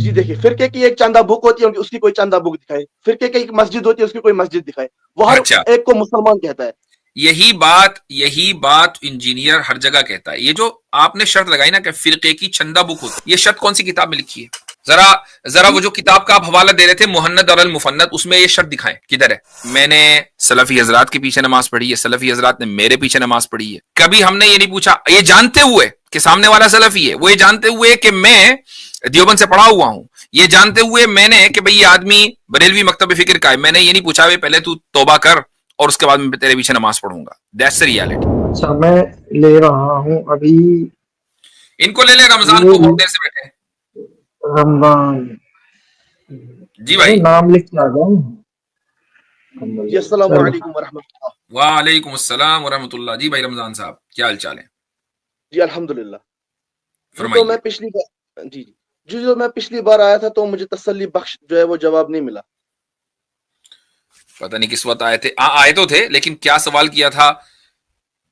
जी देखिए, फिरके की एक चंदा बुक होती है, उसकी कोई चंदा बुक दिखाए। फिरके की एक मस्जिद होती है, उसकी कोई मस्जिद दिखाए। वो हर अच्छा, एक को मुसलमान कहता है। यही बात इंजीनियर हर जगह कहता है। ये जो आपने शर्त लगाई ना कि फिरके की चंदा बुक होती, ये शर्त कौन सी किताब में लिखी है? जरा जरा वो जो किताब का आप हवाला दे रहे थे, मुहन्नद और अल मुफन्नद, उसमें ये शर्त दिखाएं, किधर है? मैंने सलफी हजरात के पीछे नमाज पढ़ी है, सलफी हजरात ने मेरे पीछे नमाज पढ़ी है। कभी हमने ये नहीं पूछा, ये जानते हुए कि सामने वाला सलफी है, वो ये जानते हुए कि मैं देवबंद से पढ़ा हुआ हूं, ये जानते हुए मैंने कि भाई ये आदमी बरेलवी मकतब फिक्र का है, मैंने ये नहीं पूछा भाई पहले तू तौबा कर और उसके बाद मैं तेरे पीछे नमाज पढ़ूंगा। That's the reality. अच्छा, मैं ले रहा हूँ अभी। इनको ले ले, रमजान ये को बहुत देर से बैठे हैं। रमजान, जी अरे भाई। नाम लिख के आ जाऊँ। जी अस्सलाम चलो, वालेकुम वरहमतुल्लाह। वालेकुम अस्सलाम वरहमतुल्लाह। जी भाई रमजान साहब, क्या हाल चाल है? जी अल्हम्दुलिल्लाह। जी तो फरमाइए। मैं पिछली बार जी जी जो मैं पिछली बार आया था, तो मुझे तसल्ली बख्श जो है वो जवाब नहीं मिला। पता नहीं किस वक्त आए थे, आए तो थे, लेकिन क्या सवाल किया था,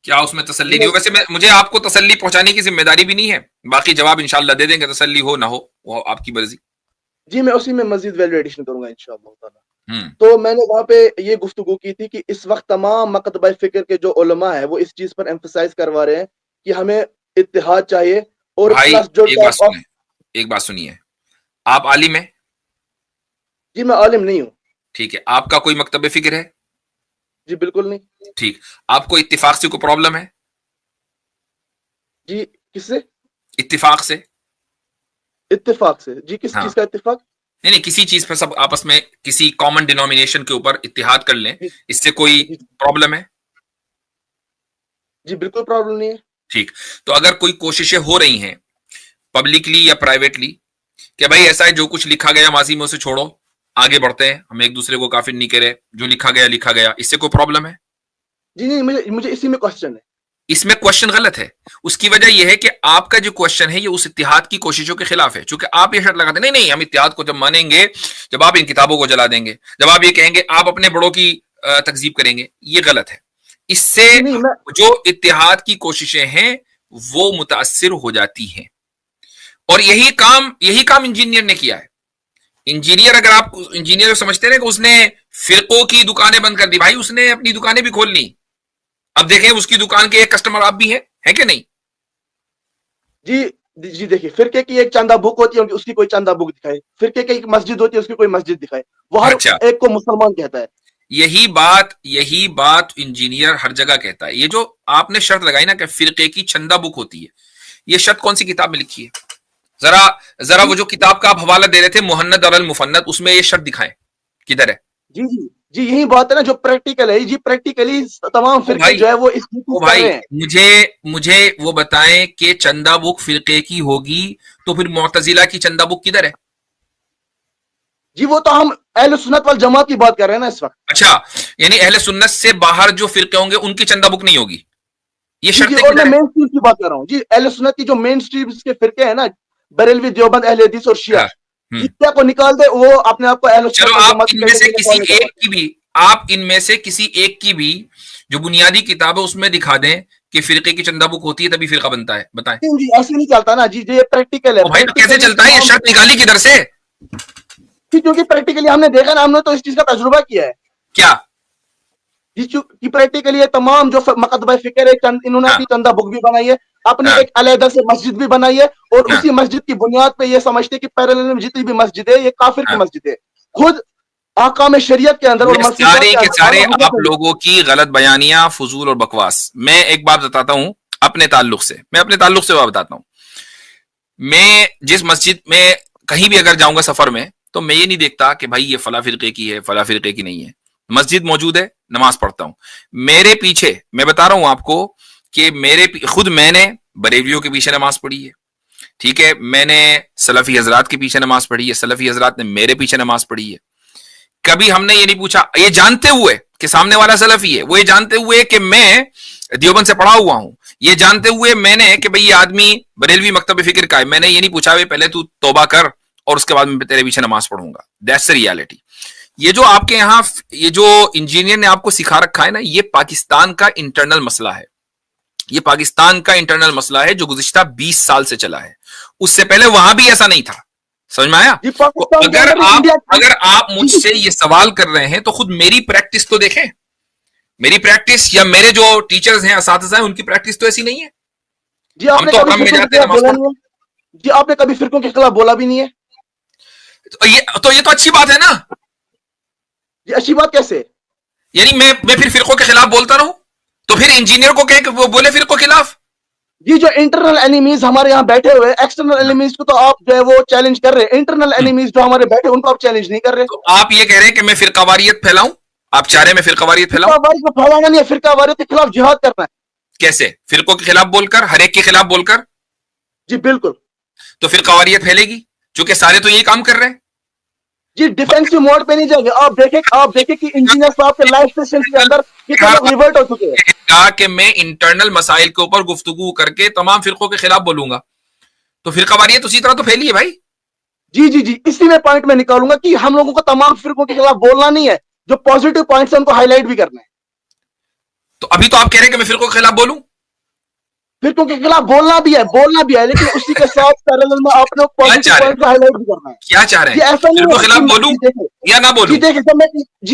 क्या उसमें जी तसल्ली दी हो? वैसे मुझे आपको तसल्ली पहुंचाने की जिम्मेदारी भी नहीं है, बाकी जवाब इंशाल्लाह दे देंगे, तसल्ली हो ना हो वो आपकी मर्जी। मैं उसी में मजीद वैल्यू एडिशन करूंगा इंशाअल्लाह ताला। हम्म। तो मैंने वहां पे ये गुफ्तगू की थी कि इस वक्त तमाम मकतबा फिक्र के जो उलमा है, वो इस चीज पर एम्फसाइज करवा रहे हैं कि हमें इत्तेहाद चाहिए। और भाई प्लस जो एक बात टॉक ऑफ। सुने, एक बात सुनिए, आप आलिम है? जी मैं आलिम नहीं हूँ। ठीक है, आपका कोई मकतब फिक्र है? जी बिल्कुल नहीं। ठीक। आपको इत्तिफाक से कोई प्रॉब्लम है? जी किससे? इत्तिफाक से? इत्तेफाक से? जी किस हाँ, चीज का इत्तेफाक? नहीं नहीं, किसी चीज पर सब आपस में किसी कॉमन डिनोमिनेशन के ऊपर इत्तिहाद कर लें, जी इससे कोई जी प्रॉब्लम है? जी बिल्कुल प्रॉब्लम नहीं है। ठीक। तो अगर कोई कोशिशें हो रही हैं पब्लिकली या प्राइवेटली कि भाई ऐसा है, जो कुछ लिखा गया माजी में उसे छोड़ो, आगे बढ़ते हैं, हम एक दूसरे को काफिर नहीं करे, जो लिखा गया, इससे कोई प्रॉब्लम है? जी नहीं, मुझे मुझे इसी में क्वेश्चन है। इसमें क्वेश्चन गलत है। उसकी वजह यह है कि आपका जो क्वेश्चन है ये उस इत्तिहाद की कोशिशों के खिलाफ है। चूंकि आप ये शर्त लगाते नहीं नहीं हम इत्तिहाद को जब मानेंगे जब आप इन किताबों को जला देंगे, जब आप ये कहेंगे आप अपने बड़ों की तकजीब करेंगे, ये गलत है। इससे जी नहीं मैं जो इत्तिहाद की कोशिशें हैं वो मुतासिर हो जाती हैं। और यही काम इंजीनियर ने किया है। इंजीनियर, अगर आप इंजीनियर समझते हैं कि उसने फिरकों की दुकानें बंद कर दी, भाई उसने अपनी दुकानें भी खोल ली। अब देखें उसकी दुकान के एक कस्टमर आप भी हैं, है कि नहीं? जी जी देखिए, फिरके की एक चंदा बुक होती है, उसकी कोई चंदा बुक दिखाए। फिरके की एक मस्जिद होती है, उसकी कोई मस्जिद दिखाए। वो हर अच्छा, एक को मुसलमान कहता है। यही बात इंजीनियर हर जगह कहता है। ये जो आपने शर्त लगाई ना कि फिरके की चंदा बुक होती है, ये शर्त कौन सी किताब में लिखी है? जरा जरा वो जी जो किताब का आप हवाला दे रहे थे, मुहन्नद और अल मुफन्नद, उसमें ये शर्त दिखाएं, किधर है? जी यही बात है ना जो प्रैक्टिकल है। जी प्रैक्टिकली तमाम ओ फिरके भाई, जो है वो इस चीज ओ कर भाई, रहे हैं। मुझे मुझे वो बताएं कि चंदा बुक फिरके की होगी तो फिर मुअतजिला की चंदा बुक किधर है? जी वो तो हम अहले सुन्नत वल जमात की बात कर रहे हैं ना इस वक्त। अच्छा, यानी अहले सुन्नत से बाहर जो फिरके होंगे उनकी चंदा बुक नहीं होगी, ये जी शर्तें और मैं किधर है? मेन स्ट्रीम की बात कर रहा हूँ। जी अहले सुन्नत की जो मेन स्ट्रीम के फिरके हैं ना, बरेलवी, देवबंद, अहले हदीस और शिया, हाँ। हम्म। शिया को निकाल दे, वो अपने आप को अहले चलो, सुन्नत वल जमात की कैटेगरी में फॉलो नहीं करवाते। आप इनमें से किसी एक की भी जो बुनियादी किताब है उसमें दिखा दें कि फिरके की चंदा बुक होती है तभी फिरका बनता है, बताएं। जी ऐसे नहीं चलता ना। जी ये प्रैक्टिकल है। ओ भाई, तो कैसे प्रैक्टिकली चलता है? ये तमाम, शर्त निकाली किधर से? क्योंकि प्रैक्टिकली हमने देखा ना, हमने तो इस चीज का तजुर्बा किया है। क्या? कि प्रैक्टिकली ये तमाम जो मकतबा फिक्र है, इन्होंने हाँ, अपनी चंदा बुक भी बनाई है, अपनी हाँ, एक अलहदा से मस्जिद भी बनाई है, और हाँ, उसी मस्जिद की बुनियाद पे ये समझते कि पैरेलल में जितनी भी मस्जिद है ये काफिर की हाँ। मस्जिद है। खुद आकाम शरीयत के अंदर और ये मनसूखात सारे के के अंदर सारे आला हजरत आप ने लोगों की गलत बयानियां, फजूल और बकवास। मैं एक बात बताता हूं अपने ताल्लुक से, बात बताता हूं। मैं जिस मस्जिद में कहीं भी अगर जाऊंगा सफर में, तो मैं ये नहीं देखता कि भाई ये फला फिरके की है, फला फिरके की नहीं है। मस्जिद मौजूद है, नमाज पढ़ता हूं। मेरे पीछे, मैं बता रहा हूं आपको कि खुद मैंने बरेलियों के पीछे नमाज पढ़ी है, ठीक है, मैंने सलफी हजरात के पीछे नमाज पढ़ी है, सलफी हजरात ने मेरे पीछे नमाज पढ़ी है। कभी हमने ये नहीं पूछा, ये जानते हुए कि सामने वाला सलफी है, वो ये जानते हुए कि मैं देवबंद से पढ़ा हुआ हूं, ये जानते हुए मैंने कि भाई ये आदमी बरेलवी मकतब फिक्र का है, मैंने ये नहीं पूछा भाई पहले तू तौबा कर और उसके बाद मैं तेरे पीछे नमाज पढ़ूंगा। That's the reality. ये जो आपके यहाँ ये जो इंजीनियर ने आपको सिखा रखा है ना, ये पाकिस्तान का इंटरनल मसला है। ये पाकिस्तान का इंटरनल मसला है जो गुज़िश्ता 20 साल से चला है। उससे पहले वहां भी ऐसा नहीं था। समझ में आया? जी तो पाकिस्तान के अंदर इंडिया अगर आप मुझसे ये सवाल कर रहे हैं तो खुद मेरी प्रैक्टिस तो देखें। मेरी प्रैक्टिस या मेरे जो टीचर्स हैं, असातिज़ा हैं, उनकी प्रैक्टिस तो ऐसी नहीं है। जी हम आपने तो कभी हरम में फिरकों के जाते हैं, खिलाफ नमाज बोला पढ़ते नहीं है? जी आपने कभी फिरकों के खिलाफ बोला भी नहीं है? हैं। तो ये तो अच्छी बात है ना। जी अच्छी बात कैसे? यानी मैं फिर फिरकों के खिलाफ बोलता रहूं? तो फिर इंजीनियर को कहे कि वो बोले फिरकों के खिलाफ। जी जो इंटरनल एनिमीज हमारे यहाँ बैठे हुए, एक्सटर्नल एनिमीज को तो आप जो है वो चैलेंज कर रहे हैं, इंटरनल एनिमीज जो हमारे बैठे उनको आप चैलेंज नहीं कर रहे। तो आप ये कह रहे हैं कि मैं फिरकावारियत फैलाऊं? आप चाह रहे हैं मैं फिरकावारियत फैलाऊं? फिरकावारी को फैलाना नहीं है, फिरकावारी के खिलाफ जिहाद करना है। कैसे? फिरकों के खिलाफ बोलकर, हर एक के खिलाफ बोलकर? जी बिल्कुल। तो फिरकावारियत फैलेगी, क्योंकि सारे तो यही काम कर रहे हैं। जी डिफेंसिव मोड पे नहीं जाएंगे। आप देखें कि इंजीनियर साहब के लाइफ सेशन के अंदर कितने लोग रिवर्ट हो चुके हैं। कहा कि मैं इंटरनल मसाइल के ऊपर गुफ्तगू करके तमाम फिरकों के खिलाफ बोलूंगा, तो फिरकावारियत उसी तरह तो फैली है भाई। जी इसी में पॉइंट में निकालूंगा कि हम लोगों को तमाम फिरकों के खिलाफ बोलना नहीं है, जो पॉजिटिव पॉइंट्स है उनको हाईलाइट भी करना है। तो अभी तो आप कह रहे हैं कि मैं फिरकों के खिलाफ बोलूं? फिरकों के खिलाफ बोलना भी है, लेकिन उसी के साथ पैरेलल में आपने पॉजिटिव पॉइंट को हाईलाइट भी करना है। क्या चाह रहे जी हैं? ऐसा नहीं फिरकों है के खिलाफ बोलूं या ना बोलूं? जी देखिए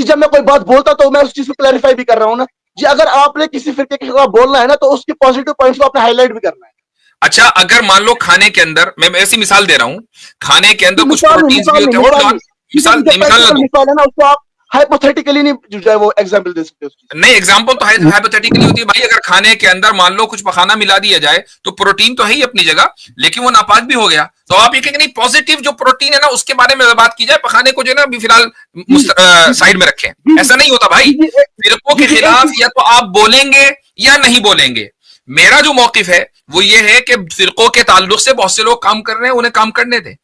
जब मैं कोई बात बोलता तो मैं उस चीज को क्लैरिफाई भी कर रहा हूँ ना। जी अगर आपने किसी फिरके के खिलाफ बोलना है ना तो उसके पॉजिटिव पॉइंट्स को आपने हाईलाइट भी करना है। अच्छा, अगर मान लो खाने के अंदर, मैं ऐसी मिसाल दे रहा हूं, खाने के अंदर कुछ मिसाल प्रोटीन्स भी होते हैं। Hold on, मिसाल ना दो। मिसाल है ना, उसको आप हाइपोथेटिकली नहीं जो है वो एग्जांपल दे सकते हो। नहीं, एग्जाम्पल तो हाइपोथेटिकली होती है भाई। अगर खाने के अंदर मान लो कुछ पखाना मिला दिया जाए तो प्रोटीन तो है ही अपनी जगह, लेकिन वो नापाक भी हो गया, तो आप ये कहेंगे नहीं, पॉजिटिव जो प्रोटीन है ना उसके बारे में बात की जाए, पखाने को जो है ना अभी फिलहाल साइड में रखें। ऐसा नहीं होता भाई। फिरकों के खिलाफ या तो आप बोलेंगे या नहीं बोलेंगे। मेरा जो मौकिफ है वो ये है कि फिरकों के ताल्लुक से बहुत से लोग काम कर रहे हैं, उन्हें काम करने दें।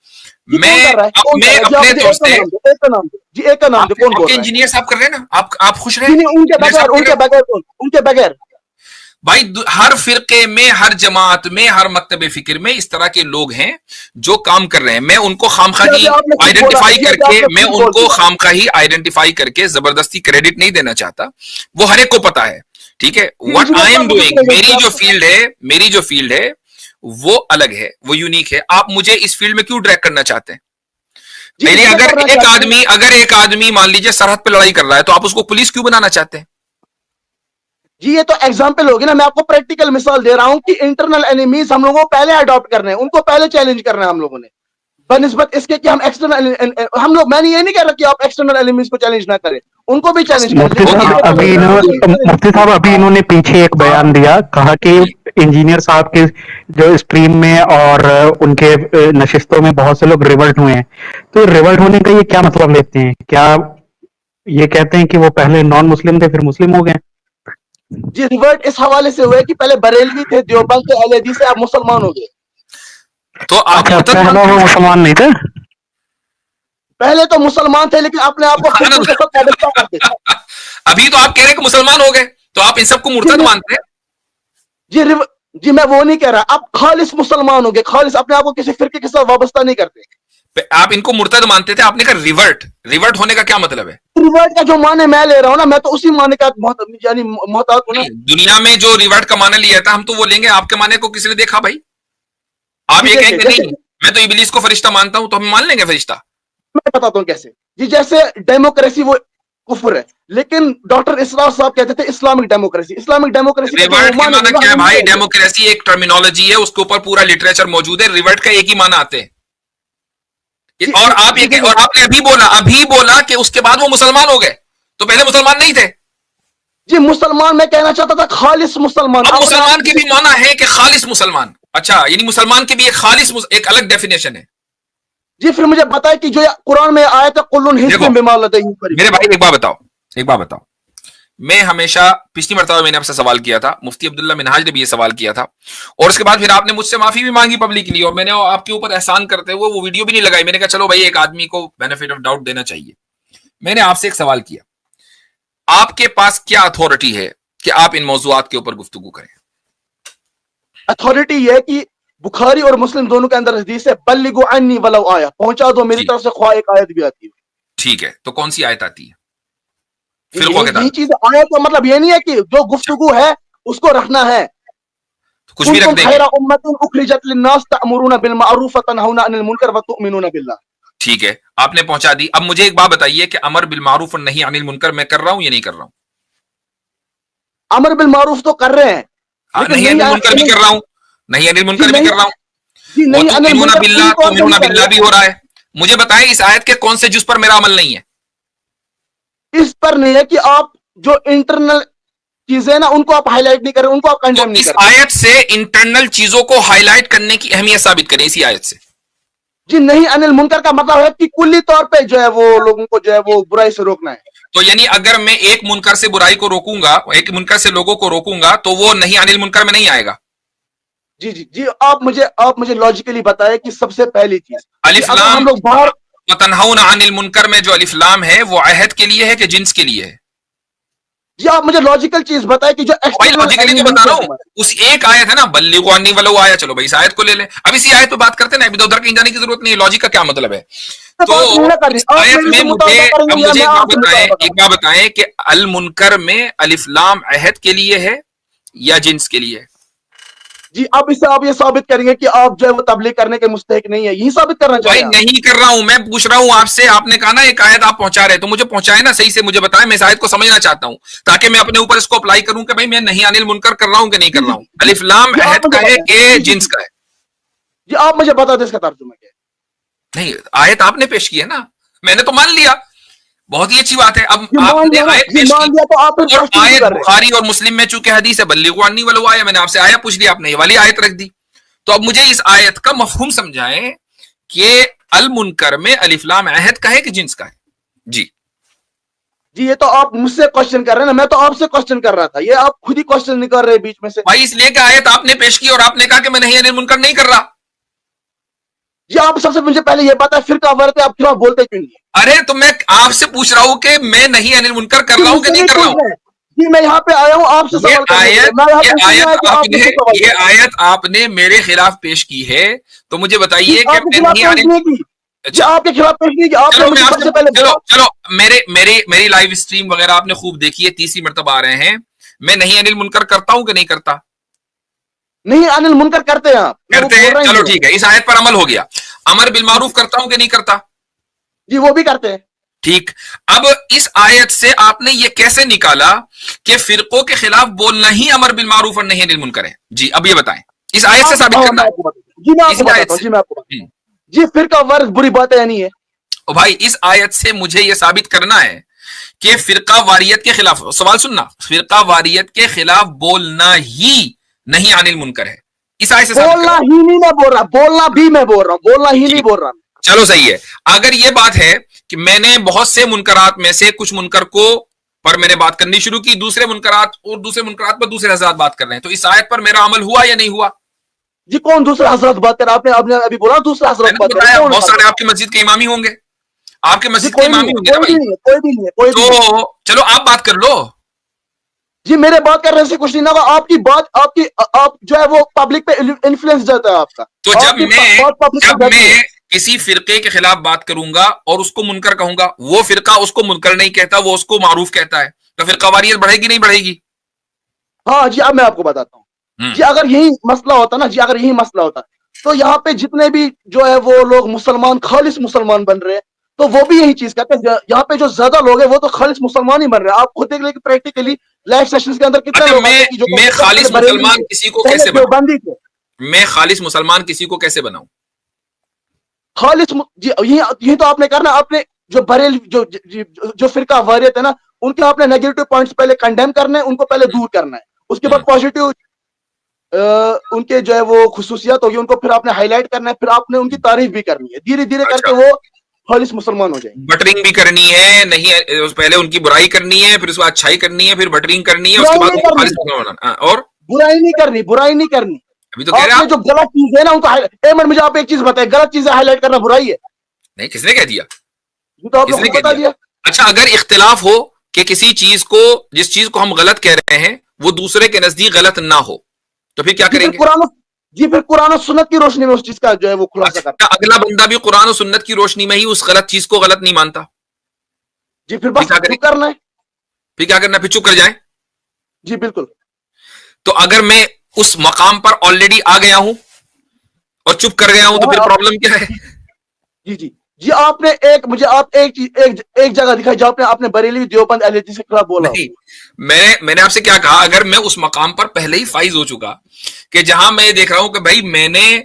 मैं अपने तौर से एक का नाम कौन बोल रहा है? इंजीनियर साहब कर रहे हैं ना, आप खुश रहे? उनके बगैर भाई हर फिरके में, हर जमात में, हर मकतबे फिक्र में इस तरह के लोग हैं जो काम कर रहे हैं। मैं उनको खामखाही आइडेंटिफाई करके जबरदस्ती क्रेडिट नहीं देना चाहता, वो हर एक को पता है। ठीक है, व्हाट आई एम डूइंग, मेरी जो फील्ड है वो अलग है, वो यूनिक है। आप मुझे इस फील्ड में क्यों ड्रैग करना चाहते हैं? अगर एक आदमी मान लीजिए सरहद पे लड़ाई कर रहा है तो आप उसको पुलिस क्यों बनाना चाहते हैं? जी ये तो एग्जाम्पल होगी ना। मैं आपको प्रैक्टिकल मिसाल दे रहा हूं कि इंटरनल एनिमीज हम लोगों को पहले अडॉप्ट करने हैं, उनको पहले चैलेंज करना है हम लोगों ने, बनिस्बत इसके कि हम एक्सटर्नल हम लोग, मैंने ये नहीं कह रहा कि आप एक्सटर्नल एनिमीज को चैलेंज ना करें, उनको भी चैलेंज करें। मुफ्ती साहब अभी इन्होंने पीछे एक बयान दिया, कहा कि इंजीनियर साहब के जो स्ट्रीम में और उनके नशिस्तों में बहुत से लोग रिवल्ट हुए हैं, तो रिवल्ट होने का ये क्या मतलब लेते हैं? क्या ये कहते हैं कि वो पहले नॉन मुस्लिम थे फिर मुस्लिम हो गए? जी रिवर्ट इस हवाले से हुआ है कि पहले बरेलवी थे, देवबंद थे, अहले से आप मुसलमान हो गए। तो आप पहले वो मुसलमान नहीं थे? पहले तो मुसलमान थे लेकिन अपने आप को अभी तो आप कह रहे हैं कि मुसलमान हो गए, तो आप इन सबको मुर्तद मानते हैं? जी मैं वो नहीं कह रहा, आप खालिस मुसलमान हो गए, खालिस अपने आप को किसी फिरके के साथ वाबस्ता नहीं करते। आप इनको मुर्तद मानते थे, आपने कहा रिवर्ट होने का क्या मतलब है? रिवर्ट का जो माने मैं ले रहा हूं ना, मैं तो उसी माने का यानी मोहताज हूं ना। दुनिया में जो रिवर्ट का माना लिया था हम तो वो लेंगे, आपके माने को किसने देखा भाई? आप ये कहेंगे नहीं मैं तो इब्लीस को फरिश्ता मानता हूं, तो हम मान लेंगे फरिश्ता? मैं बताता हूं कैसे। जी जैसे डेमोक्रेसी वो कुफर है, लेकिन डॉक्टर इसरार साहब कहते थे इस्लामिक डेमोक्रेसी रिवर्ट का माना क्या है भाई? डेमोक्रेसी एक टर्मिनोलॉजी है, उसके ऊपर पूरा लिटरेचर मौजूद है। रिवर्ट का एक ही माना आते हैं। और आपने अभी बोला कि उसके बाद वो मुसलमान हो गए, तो पहले मुसलमान नहीं थे? जी मुसलमान मैं कहना चाहता था खालिस मुसलमान। अब मुसलमान की भी माना है कि खालिस मुसलमान। अच्छा, यानी मुसलमान की भी एक अलग डेफिनेशन है। जी फिर मुझे बताए कि जो कुरान में आया था कुल्लुन हिस्सुम बिमा लदैहिम फरीक़। मेरे भाई एक बात बताओ, मैं हमेशा, पिछली मरतबा मैंने आपसे सवाल किया था, मुफ्ती अब्दुल्ला मिनहाज ने भी ये सवाल किया था, और उसके बाद फिर आपने मुझसे माफी भी मांगी पब्लिकली, और मैंने आपके ऊपर एहसान करते हुए वो वीडियो भी नहीं लगाई। मैंने कहा चलो भाई एक आदमी को बेनिफिट ऑफ डाउट देना चाहिए। मैंने आपसे एक सवाल किया, आपके पास क्या अथॉरिटी है कि आप इन मौजूआत के ऊपर गुफ्तगू करें? अथॉरिटी यह कि बुखारी और मुस्लिम दोनों के अंदर हदीस है, बल्लिगु अन्नी वलौ आया, पहुंचा दो मेरी तरफ से, ख्वाह एक आयत भी आती है। ठीक है, तो कौन सी आयत आती है? यही चीज आयत का मतलब ये नहीं है कि जो गुफ्तगू है उसको रखना है। कुछ भी रख कुंतुम देंगे। खैरा उम्मतिन उखरिजत लिन्नास तअमुरुना बिल मारूफ व तनहौना अनिल मुनकर व तुमिनूना बिल्लाह। ठीक है, आपने पहुंचा दी। अब मुझे एक बात बताइए कि अमर बिल मारूफ और नहीं अनिल मुनकर मैं कर रहा हूं या नहीं कर रहा हूं? अमर बिल मारूफ तो कर रहे हैं, लेकिन नहीं अनिल मुनकर भी कर रहा हूं, नहीं अनिल मुनकर भी कर रहा हूं। जी नहीं अनिल तुमिनूना मुनकर बिल्लाह, पूरी तौर पे तुमिनूना नहीं कर बिल्लाह भी हो रहा है। मुझे बताएं इस आयत के कौन से जुज पर मेरा अमल नहीं है? इस पर नहीं है कि आप जो इंटरनल चीजें ना उनको आप हाईलाइट नहीं कर रहे, उनको आप तो कंडेम नहीं इस कर रहे। आयत से इंटरनल चीजों को हाईलाइट करने की अहमियत साबित करें इसी आयत से। जी नहीं अनिल मुनकर का मतलब है कि कुल्ली तौर पे जो है वो लोगों को जो है वो बुराई से रोकना है। तो यानी अगर मैं एक मुनकर से बुराई को रोकूंगा, एक मुनकर से लोगों को रोकूंगा, तो वो नहीं अनिल मुनकर में नहीं आएगा। जी जी जी आप मुझे लॉजिकली बताएं कि सबसे पहली चीज अलिफ अगर लाम हम लोग बाहर वतनहौना अनिल मुनकर में जो अलिफ लाम है वो अहद के लिए है कि जिन्स के लिए है? जी आप मुझे लॉजिकल चीज बताएं कि जो भाई लॉजिकली तो बता रहा हूँ, उस एक आयत है ना बल्लिगु अन्नी वलो आया, चलो भाई इस आयत को ले लें। अब इसी आयत पे बात करते हैं ना, इधर उधर कहीं जाने की जरूरत नहीं है। लॉजिक का क्या मतलब है? तो इस आयत में मुझे अब मुझे एक बात बताएं कि अल मुनकर में अलिफ लाम अहद के लिए है या जिन्स के लिए है? जी अब इससे आप ये साबित करेंगे कि आप जो है वो तबलीग करने के मुस्तहिक नहीं है, यही साबित करना भाई चाहिए। नहीं कर रहा हूं, मैं पूछ रहा हूं आपसे। आपने कहा ना एक आयत आप पहुंचा रहे, तो मुझे पहुंचाए ना सही से, मुझे बताएं। मैं इस आयत को समझना चाहता हूं ताकि मैं अपने ऊपर इसको अप्लाई करूं कि भाई मैं नहीं अनिल मुनकर कर रहा हूं कि नहीं कर रहा हूं। अलिफ लाम अहद का है कि जिन्स का है? जी आप मुझे बता दें इसका तर्जुमा क्या है। नहीं, आयत आपने पेश की है ना, मैंने तो मान लिया, बहुत ही अच्छी बात है। अब मान आपने लिया ना, आयत जी पेश मान की लिया तो आप और आयत बुखारी और मुस्लिम में चूंकि हदीस है बल्लिगु अन्नी वलो आया, मैंने आपसे आया पूछ लिया, आपने ये वाली आयत रख दी। तो अब मुझे इस आयत का मफहूम समझाएं कि अल मुनकर में अलिफ लाम अहद का है कि जिन्स का है? जी जी ये तो आप मुझसे क्वेश्चन कर रहे हैं ना, मैं तो आपसे क्वेश्चन कर रहा था, ये आप खुद ही क्वेश्चन नहीं कर रहे बीच में से। भाई इसलिए कि आयत आपने पेश की और आपने कहा कि मैं नहीं अनिल मुनकर नहीं कर रहा। जी आप सबसे मुझे पहले ये पता है फिरका वर्त आप खिलाफ बोलते क्यों नहीं है? अरे तो मैं आपसे पूछ रहा हूं कि मैं नहीं अनिल मुनकर कर रहा हूं कि नहीं कर रहा हूं। जी मैं यहाँ पे आया हूँ आपसे सवाल करने के लिए। मैं यहाँ पे इसलिए आया कि आप मुझसे सवाल ये करें। आयत आपने मेरे खिलाफ पेश की है, तो मुझे बताइए जी, कि आपके मैं खिलाफ नहीं पेश अनिल। नहीं की। जी अच्छा आपके खिलाफ पेश नहीं की, आपने चलो मैं मुझे आपसे सबसे पहले चलो बोला। चलो मेरी लाइव स्ट्रीम वगैरह आपने खूब देखी है, तीसरी मरतबा आ रहे हैं। मैं नहीं अनिल मुनकर करता हूं कि नहीं करता? नहीं अनिल मुनकर करते हैं आप, मैं वो करते बोल हैं, रहा ही चलो नहीं। ठीक है, इस आयत पर अमल हो गया। अमर बिल मारूफ करता हूं कि नहीं करता? जी वो भी करते हैं। ठीक। अब इस आयत से आपने ये कैसे निकाला कि फिरकों के खिलाफ बोलना ही अमर बिल मारूफ और नहीं अनिल मुनकर है? जी अब ये बताएं, इस आयत से साबित करना है। जी मैं आपको इसी आयत बताता हूँ, से। जी मैं आपको बताता हूँ। जी फिरका वर्ग बुरी बात है या नहीं है? ओ भाई इस आयत से मुझे यह साबित करना है कि फिरका वारियत के खिलाफ, सवाल सुनना, फिरका वारियत के खिलाफ बोलना ही नहीं अनिल मुनकर है। इस आयत से साबित बोलना करना। ही नहीं मैं बोल रहा, बोलना भी मैं बोल रहा हूँ, बोलना ही नहीं बोल रहा। चलो सही है। अगर ये बात है कि मैंने बहुत से मुनकरात में से कुछ मुनकर को पर मैंने बात करनी शुरू की, दूसरे मुनकरात और दूसरे मुनकरात पर दूसरे हजरात बात कर रहे हैं, तो इस आयत पर मेरा अमल हुआ या नहीं हुआ? जी कौन दूसरा हजरत बात कर? आपने आपने अभी बोला दूसरा हजरत मैंने बात तो बताया कर। बहुत सारे आपकी मस्जिद के इमामी होंगे, आपके जी मस्जिद के कोई इमामी नहीं है, होंगे ना कोई भी भाई। नहीं है, कोई भी नहीं है, कोई भी नहीं है। तो चलो आप बात कर लो। जी मेरे बात करने से कुछ नहीं होगा, आपकी बात आप जो है वो पब्लिक पे इन्फ्लुएंस जाता है आपका। तो जब मैं किसी फिरके के खिलाफ बात करूंगा और उसको मुनकर कहूंगा, वो फिरका उसको मुनकर नहीं कहता, वो उसको मारूफ कहता है, तो फिर कवारियत बढ़ेगी नहीं बढ़ेगी? हाँ जी अब मैं आपको बताता हूँ। जी अगर यही मसला होता ना, जी अगर यही मसला होता तो यहाँ पे जितने भी जो है वो लोग मुसलमान खालिस मुसलमान बन रहे हैं, तो वो भी यही चीज कहते हैं। यहाँ पे जो ज्यादा लोग हैं वो तो खालिस मुसलमान ही बन रहे हैं। आप खुद देख लें कि प्रैक्टिकली लाइव सेशंस के अंदर कितने लोग आते हैं कि जो मैं खालिस मुसलमान किसी को कैसे बंदी थे। मैं खालिस मुसलमान किसी को कैसे बनाऊं? खालिस जी यही तो आपने करना। आपने जो बरेल जो फिरका वारियत है ना, उनके आपने नेगेटिव पॉइंट्स पहले कंडेम करने हैं, उनको पहले दूर करना है। उसके बाद पॉजिटिव उनके जो है वो खुसूसियत होगी, उनको फिर आपने हाईलाइट करना है, फिर आपने उनकी तारीफ भी करनी है। धीरे धीरे करके वो खालिस मुसलमान हो जाएंगे। बटरिंग भी करनी है, नहीं पहले उनकी बुराई करनी है, फिर उसके बाद अच्छाई करनी है, फिर बटरिंग करनी है, उसके बाद उनको खालिस मुसलमान बनाना। और बुराई नहीं करनी, बुराई नहीं करनी। अभी तो कह रहे आपने जो गलत चीज है ना उनको एक मिनट मुझे आप एक चीज बताए, गलत चीजें हाईलाइट करना बुराई है? नहीं, किसने कह दिया? तो आपने खुद बता दिया। अच्छा अगर इख्तिलाफ हो कि किसी चीज को, जिस चीज को हम गलत कह रहे हैं वो दूसरे के नजदीक गलत ना हो, तो फिर क्या करेंगे? फिर कुरान और सुन्नत की रोशनी में उस चीज का जो है वो खुलासा करना। अगला बंदा भी कुरान और सुन्नत की रोशनी में ही उस गलत चीज को गलत नहीं मानता, जी फिर बस चुप करना है। फिर क्या करना? फिर चुप कर जाए। जी बिल्कुल। तो अगर मैं उस मकाम पर ऑलरेडी आ गया हूं और चुप कर गया हूं, तो फिर प्रॉब्लम क्या है? जी जी जी, आपने एक मुझे आप एक चीज एक जगह दिखाई जहां आपने बरेली देवबंद एलएचडी के खिलाफ बोला। नहीं, मैंने आपसे क्या कहा, अगर मैं उस मकाम पर पहले ही फाइज हो चुका कि जहां मैं देख रहा हूं कि भाई मैंने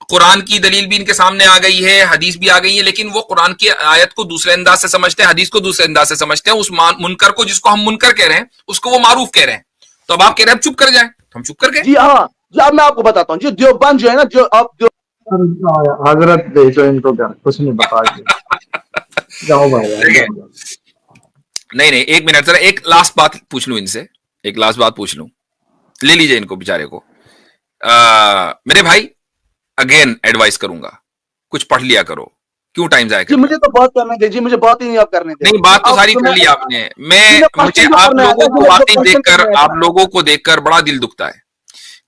कुरान की दलील भी इनके सामने आ गई है, हदीस भी आ गई है, लेकिन वो कुरान की आयत को दूसरे अंदाज से समझते हैं, हदीस को दूसरे अंदाज से समझते हैं, उस मुनकर को जिसको हम मुनकर कह रहे हैं उसको वो मारूफ कह रहे हैं, तो अब आप कह रहे हैं चुप कर जाए, हम चुप कर गए। जी हाँ जी, अब मैं आपको बताता हूँ, जो देवबंद जो है ना, जो आप जो हजरत भेजो इनको, क्या कुछ नहीं बता जाओ भाई। नहीं, एक मिनट, जरा एक लास्ट बात पूछ लूं इनसे, एक लास्ट बात पूछ लूं, ले लीजिए इनको बेचारे को। मेरे भाई, अगेन एडवाइस करूंगा, कुछ पढ़ लिया करो, क्यों टाइम जाया जी, मुझे तो बात करने दे जी, मुझे बात ही नहीं आप करने दे। नहीं, बात तो सारी कर ली आपने। मुझे आप लोगों को वाकई देखकर, आप लोगों को देखकर बड़ा दिल दुखता है।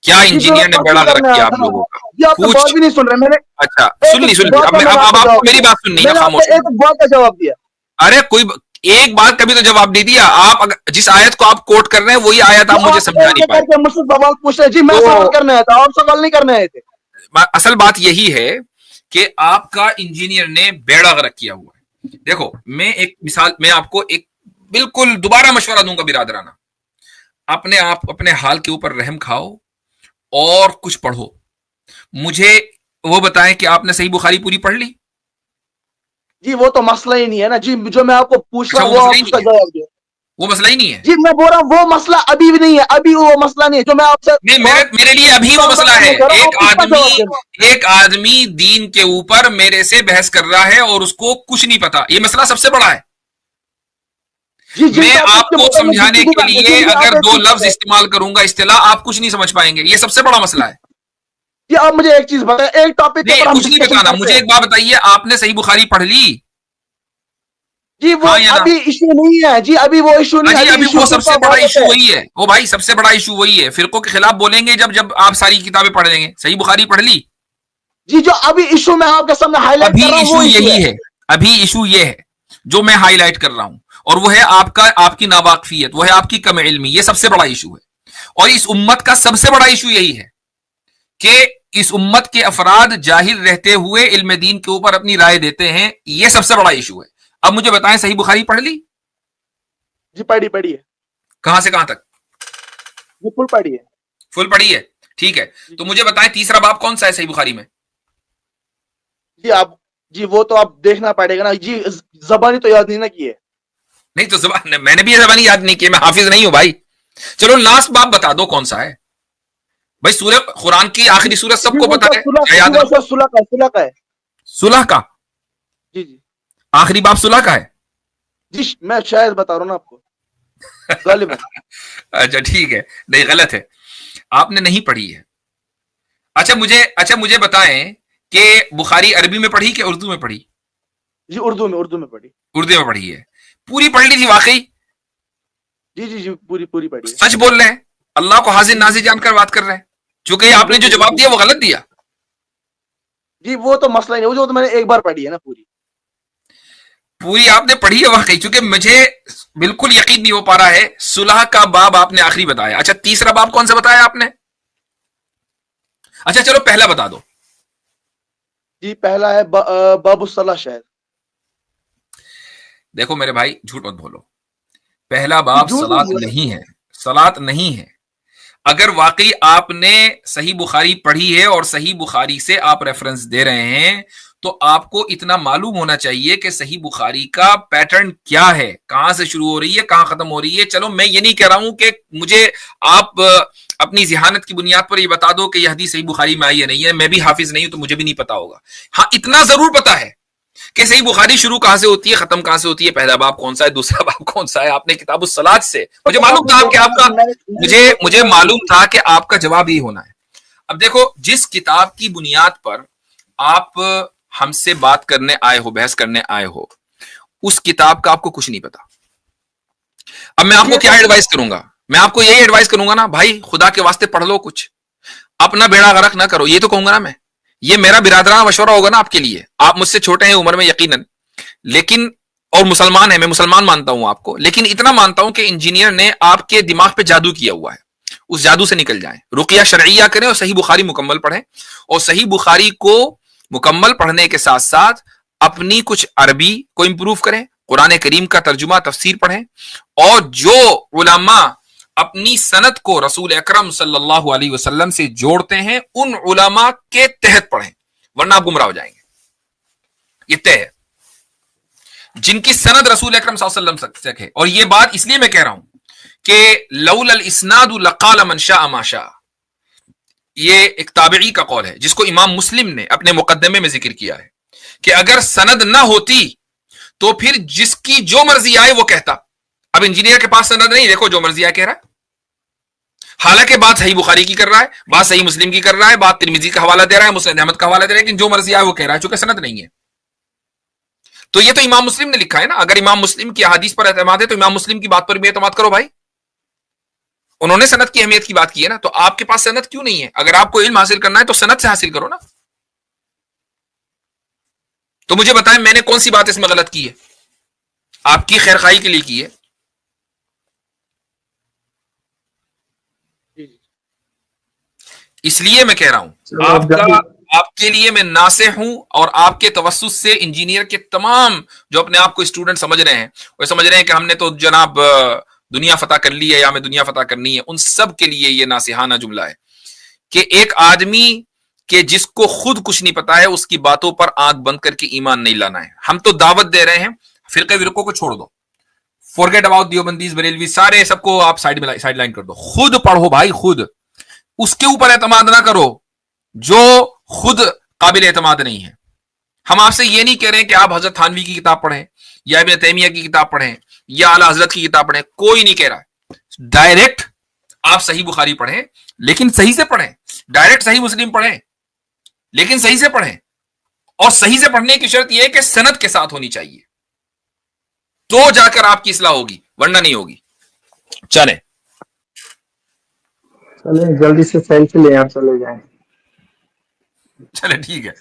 क्या इंजीनियर ने बड़ा रख किया आप लोगों का, बात भी नहीं सुन रहे मैंने। अच्छा सुन ली, अब आपको मेरी बात सुननी है, खामोश। एक बात का जवाब दिया। अरे कोई एक बात कभी तो जवाब दे दिया। आप जिस आयत को आप कोट कर रहे हैं वही आयत आप मुझे समझा नहीं पाए। मुझसे सवाल पूछ रहे जी, मैं सवाल करने आया था, आप सवाल नहीं करने आए थे। असल बात यही है कि आपका इंजीनियर ने बेड़ा गर्क किया हुआ है। देखो, मैं एक मिसाल, मैं आपको एक बिल्कुल दोबारा मशवरा दूंगा बिरादराना, अपने आप अपने हाल के ऊपर रहम खाओ और कुछ पढ़ो। मुझे वो बताएं कि आपने सही बुखारी पूरी पढ़ ली? जी वो तो मसला ही नहीं है ना जी, जो मैं आपको पूछ रहा हूँ वो आप उसका जवाब दो। वो मसला ही नहीं है जी, मैं बोल रहा हूँ वो मसला अभी भी नहीं है, अभी वो मसला नहीं है जो मैं आपसे। नहीं, मेरे लिए अभी वो मसला है। एक आदमी दीन के ऊपर मेरे से बहस कर रहा है और उसको कुछ नहीं पता, ये मसला सबसे बड़ा है। मैं आपको समझाने के लिए अगर 2 लफ्ज इस्तेमाल करूंगा इस्तिलाह, आप कुछ नहीं समझ पाएंगे, ये सबसे बड़ा मसला है। जी, आप मुझे एक चीज बताएं, एक टॉपिक नहीं, कुछ नहीं बताना, मुझे एक बात बताइए, आपने सही बुखारी पढ़ ली? जी वो अभी इशू नहीं है जी, अभी वो इशू नहीं है, अभी वो सबसे बड़ा इशू वही है। वो भाई सबसे बड़ा इशू वही है, फिरकों के खिलाफ बोलेंगे जब आप सारी किताबें पढ़ लेंगे। सही बुखारी पढ़ ली? जी, जो अभी इशू मैं आपके सामने हाईलाइट कर रहा हूं वो यही है। अभी इशू ये है जो मैं हाईलाइट कर रहा हूं, और वो है आपकी नावाकफियत, वो है आपकी कम इल्मी। ये सबसे बड़ा इशू है, और इस उम्मत का सबसे बड़ा इशू यही है कि इस उम्मत के अफराद जाहिल रहते हुए इल्म दीन के ऊपर अपनी राय देते हैं। ये सबसे बड़ा इशू है। अब मुझे बताएं, सही बुखारी पढ़ ली? जी पढ़ी है। कहां से कहां तक? जी फुल पढ़ी है। फुल पढ़ी है, ठीक है। तो मुझे बताएं तीसरा बाब कौन सा है सही बुखारी में? जी वो तो आप देखना पड़ेगा ना जी, ज़बानी तो याद नहीं ना की है। नहीं तो ज़बान, मैंने भी ज़बानी याद नहीं की, मैं हाफिज नहीं हूं भाई। चलो लास्ट बाब बता दो कौन सा है भाई। सूरह कुरान की आखिरी सूरत सबको पता है, सुलह का है। सुलह का? जी जी, आखिरी बाब सुलह का है जी, मैं शायद बता रहा हूं ना आपको गालिबन। अच्छा ठीक है, नहीं गलत है, आपने नहीं पढ़ी है। अच्छा मुझे बताएं कि बुखारी अरबी में पढ़ी कि उर्दू में पढ़ी? जी उर्दू में पढ़ी। उर्दू में पढ़ी है, पूरी पढ़ ली थी वाकई? जी जी जी, पूरी पढ़ी है। सच बोल रहे हैं, अल्लाह को हाजिर नाजिर जानकर बात कर रहे हैं, चूंकि आपने जो जवाब दिया वो गलत दिया। जी वो तो मसला नहीं, वो तो मैंने एक बार पढ़ी है ना, पूरी आपने पढ़ी है वाकई, क्योंकि मुझे बिल्कुल यकीन नहीं हो पा रहा है। सुलह का बाब आपने आखिरी बताया। अच्छा तीसरा बाब कौन सा बताया आपने? अच्छा चलो पहला बता दो। जी पहला है बाबुस्सलाह शायद। देखो मेरे भाई, झूठ मत बोलो, पहला बाब सलात नहीं है, सलात नहीं है। अगर वाकई आपने सही बुखारी पढ़ी है और सही बुखारी से आप रेफरेंस दे रहे हैं, तो आपको इतना मालूम होना चाहिए कि सही बुखारी का पैटर्न क्या है, कहां से शुरू हो रही है, कहां खत्म हो रही है। चलो मैं ये नहीं कह रहा हूं कि मुझे आप अपनी जिहानत की बुनियाद पर ये बता दो कि यह हदीस सही बुखारी में आई है नहीं है, मैं भी हाफिज नहीं हूं तो मुझे भी नहीं पता होगा। हाँ इतना जरूर पता है कि सही बुखारी शुरू कहां से होती है, खत्म कहां से होती है, पहला बाब कौन सा है, दूसरा बाब कौन सा है। आपने किताबुस सलात से, मुझे मालूम था कि आपका मुझे मालूम था कि आपका जवाब ही होना है। अब देखो, जिस किताब की बुनियाद पर आप हमसे बात करने आए हो, बहस करने आए हो, उस किताब का आपको कुछ नहीं पता। अब मैं आपको क्या एडवाइस करूंगा? मैं आपको यही एडवाइस करूंगा ना भाई, खुदा के वास्ते पढ़ लो कुछ, अपना बेड़ा गर्क ना करो, ये तो कहूंगा ना मैं। ये मेरा बिरादराना मशवरा होगा ना आपके लिए। आप मुझसे छोटे हैं उम्र में यकीनन, लेकिन और मुसलमान है, मैं मुसलमान मानता हूं आपको, लेकिन इतना मानता हूं कि इंजीनियर ने आपके दिमाग पे जादू किया हुआ है। उस जादू से निकल जाएं, रुकिया शरइया करें और सही बुखारी मुकम्मल पढ़ें, और सही बुखारी को मुकम्मल पढ़ने के साथ साथ अपनी कुछ अरबी को इंप्रूव करें, कुरान करीम का तर्जुमा तफसीर पढ़ें, और जो उलमा अपनी सनद को रसूल अकरम सल्लल्लाहु अलैहि वसल्लम से जोड़ते हैं उन उलमा के तहत पढ़ें, वरना आप गुमराह हो जाएंगे। ये तय है, जिनकी सनद रसूल अकरम सल्लल्लाहु अलैहि वसल्लम तक है। और ये बात इसलिए मैं कह रहा हूं कि लौलल इस्नादु लक़ाल मन शाअ मा शाअ, ये एक ताबिई का कौल है जिसको इमाम मुस्लिम ने अपने मुकद्दमे में जिक्र किया है कि अगर सनद ना होती तो फिर जिसकी जो मर्जी आए वो कहता। अब इंजीनियर के पास सनद नहीं, देखो जो मर्जी आए कह रहा है, हालांकि बात सही बुखारी की कर रहा है, बात सही मुस्लिम की कर रहा है, बात तिरमिजी का हवाला दे रहा है, मुस्लिम अहमद का हवाला दे रहा है, लेकिन जो मर्जी आए वो कह रहा है, चूंकि सनद नहीं है। तो ये तो इमाम मुस्लिम ने लिखा है ना, अगर इमाम मुस्लिम की हदीस पर एतमाद है तो इमाम मुस्लिम की बात पर भी एतमाद करो भाई, उन्होंने सनद की अहमियत की बात की है ना। तो आपके पास सनद क्यों नहीं है? अगर आपको इल्म हासिल करना है तो सनद से हासिल करो ना। तो मुझे बताएं मैंने कौन सी बात इसमें गलत की है, आपकी खैरखाई के लिए की है। इसलिए मैं कह रहा हूं आपके लिए मैं नासे हूं, और आपके तवस्सुस से इंजीनियर के तमाम जो अपने आप को स्टूडेंट समझ रहे हैं, वो समझ रहे हैं कि हमने तो जनाब दुनिया फतह कर ली है या हमें दुनिया फतह करनी है, उन सब के लिए ये नासिहाना जुमला है कि एक आदमी के जिसको खुद कुछ नहीं पता है उसकी बातों पर आंख बंद करके ईमान नहीं लाना है। हम तो दावत दे रहे हैं, फिरके विरकों को छोड़ दो, फॉरगेट अबाउट दियोबंदीज बरेलवी सारे सबको आप साइड लाइन कर दो, खुद पढ़ो भाई, खुद उसके ऊपर एतमाद ना करो जो खुद काबिल एतमाद नहीं है। हम आपसे ये नहीं कह रहे हैं कि आप हजरत थानवी की किताब पढ़ें या इब्न तैमिया की किताब पढ़ें या आला हजरत की किताब पढ़ें, कोई नहीं कह रहा है। डायरेक्ट आप सही बुखारी पढ़ें लेकिन सही से पढ़ें, डायरेक्ट सही मुस्लिम पढ़ें लेकिन सही से पढ़ें, और सही से पढ़ने की शर्त यह है कि सनद के साथ होनी चाहिए, तो जाकर आपकी इस्लाह होगी, वरना नहीं होगी। चले जल्दी से सेल्फी ले आप चले जाएं। चले ठीक है।